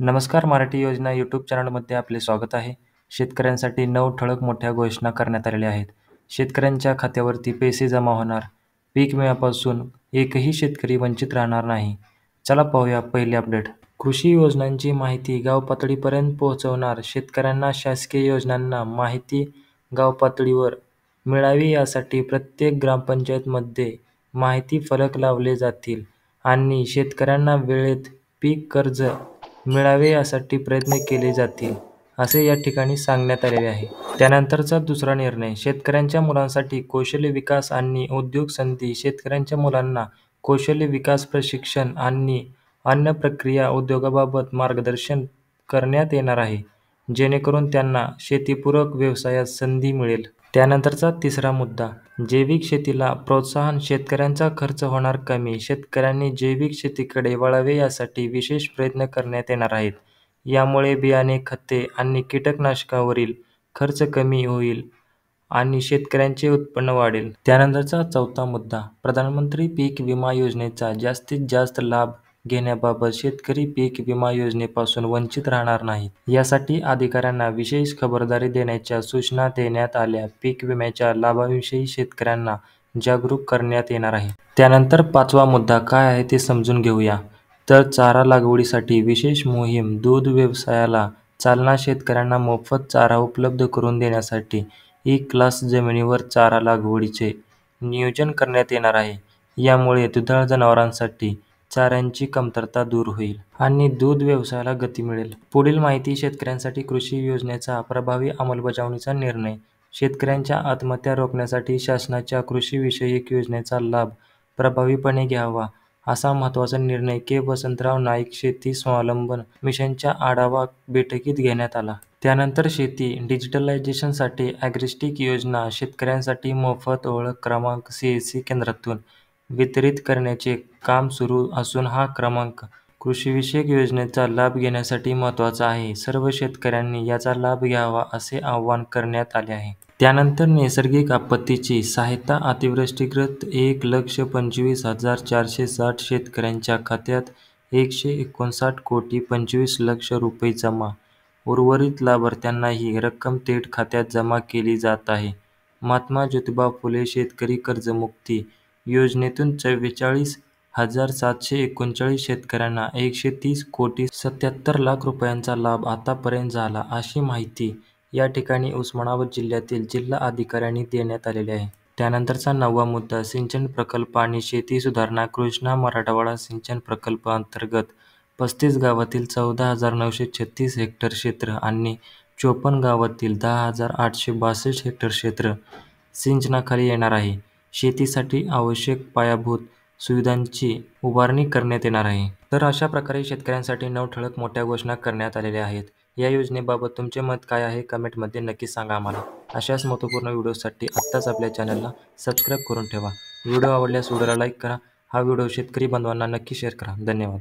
नमस्कार मराठी योजना यूट्यूब चॅनलमध्ये आपले स्वागत आहे. शेतकऱ्यांसाठी 9 ठळक मोठ्या घोषणा करण्यात आलेल्या आहेत. शेतकऱ्यांच्या खात्यावरती पैसे जमा होणार. पीक विम्यापासून एकही शेतकरी वंचित राहणार नाही. चला पाहूया पहिले अपडेट. कृषी योजनांची माहिती गाव पातळीपर्यंत पोहोचवणार. शेतकऱ्यांना शासकीय योजनांना माहिती गाव पातळीवर मिळावी यासाठी प्रत्येक ग्रामपंचायतमध्ये माहिती फलक लावले जातील आणि शेतकऱ्यांना वेळेत पीक कर्ज मिळावे यासाठी प्रयत्न केले जातील, असे या ठिकाणी सांगण्यात आलेले आहे. त्यानंतरचा दुसरा निर्णय, शेतकऱ्यांच्या मुलांसाठी कौशल्य विकास आणि उद्योग संधी. शेतकऱ्यांच्या मुलांना कौशल्य विकास प्रशिक्षण आणि अन्न प्रक्रिया उद्योगाबाबत मार्गदर्शन करण्यात येणार आहे, जेणेकरून त्यांना शेतीपूरक व्यवसायात संधी मिळेल. त्यानंतरचा तिसरा मुद्दा, जैविक शेतीला प्रोत्साहन. शेतकऱ्यांचा खर्च होणार कमी. शेतकऱ्यांनी जैविक शेतीकडे वळावे यासाठी विशेष प्रयत्न करण्यात येणार आहेत. यामुळे बियाणे, खते आणि कीटकनाशकावरील खर्च कमी होईल आणि शेतकऱ्यांचे उत्पन्न वाढेल. त्यानंतरचा चौथा मुद्दा, प्रधानमंत्री पीक विमा योजनेचा जास्तीत जास्त लाभ घेण्याबाबत. शेतकरी पीक विमा योजनेपासून वंचित राहणार नाहीत, यासाठी अधिकाऱ्यांना विशेष खबरदारी देण्याच्या सूचना देण्यात आल्या. पीक विम्याच्या लाभाविषयी शेतकऱ्यांना जागरूक करण्यात येणार आहे. त्यानंतर पाचवा मुद्दा काय आहे ते समजून घेऊया. तर चारा लागवडीसाठी विशेष मोहीम. दूध व्यवसायाला चालना. शेतकऱ्यांना मोफत चारा उपलब्ध करून देण्यासाठी E-क्लास जमिनीवर चारा लागवडीचे नियोजन करण्यात येणार आहे. यामुळे दुधाळ जनावरांसाठी चाऱ्याची कमतरता दूर होईल आणि दूध व्यवसायाला गती मिळेल. पुढील माहिती, शेतकऱ्यांसाठी कृषी योजनेचा प्रभावी अंमलबजावणीचा निर्णय. शेतकऱ्यांच्या आत्महत्या रोखण्यासाठी शासनाच्या कृषीविषयक योजनेचा लाभ प्रभावीपणे घ्यावा, असा महत्त्वाचा निर्णय के. वसंतराव नाईक शेती स्वावलंबन मिशनच्या आढावा बैठकीत घेण्यात आला. त्यानंतर शेती डिजिटलायझेशनसाठी ॲग्रिस्टिक योजना. शेतकऱ्यांसाठी मोफत ओळख क्रमांक CSC केंद्रातून वितरित करण्याचे काम सुरू असून हा क्रमांक कृषीविषयक योजनेचा लाभ घेण्यासाठी महत्त्वाचा आहे. सर्व शेतकऱ्यांनी याचा लाभ घ्यावा, असे आवाहन करण्यात आले आहे. त्यानंतर नैसर्गिक आपत्तीची सहायता. अतिवृष्टीग्रस्त 1,25,460 शेतकऱ्यांच्या खात्यात 159,25,00,000 रुपये जमा. उर्वरित लाभार्थ्यांना ही रक्कम थेट खात्यात जमा केली जात आहे. महात्मा ज्योतिबा फुले शेतकरी कर्जमुक्ती योजनेतून 44,739 शेतकऱ्यांना 130,77,00,000 रुपयांचा लाभ आतापर्यंत झाला, अशी माहिती या ठिकाणी उस्मानाबाद जिल्ह्यातील जिल्हा अधिकाऱ्यांनी देण्यात आलेली आहे. त्यानंतरचा 9वा मुद्दा, सिंचन प्रकल्प आणि शेती सुधारणा. कृष्णा मराठवाडा सिंचन प्रकल्प अंतर्गत 35 गावातील 14,936 हेक्टर क्षेत्र आणि 54 गावातील 10,862 हेक्टर क्षेत्र सिंचनाखाली येणार आहे. शेतीसाठी आवश्यक पायाभूत सुविधांची उभारणी करण्यात येणार आहे. तर अशा प्रकारे शेतकऱ्यांसाठी 9 ठळक मोठ्या घोषणा करण्यात आलेल्या आहेत. या योजनेबाबत तुमचे मत काय आहे कमेंटमध्ये नक्की सांगा आम्हाला. अशाच महत्त्वपूर्ण व्हिडिओसाठी आत्ताच आपल्या चॅनलला सबस्क्राईब करून ठेवा. व्हिडिओ आवडल्यास व्हिडिओला लाईक करा. हा व्हिडिओ शेतकरी बांधवांना नक्की शेअर करा. धन्यवाद.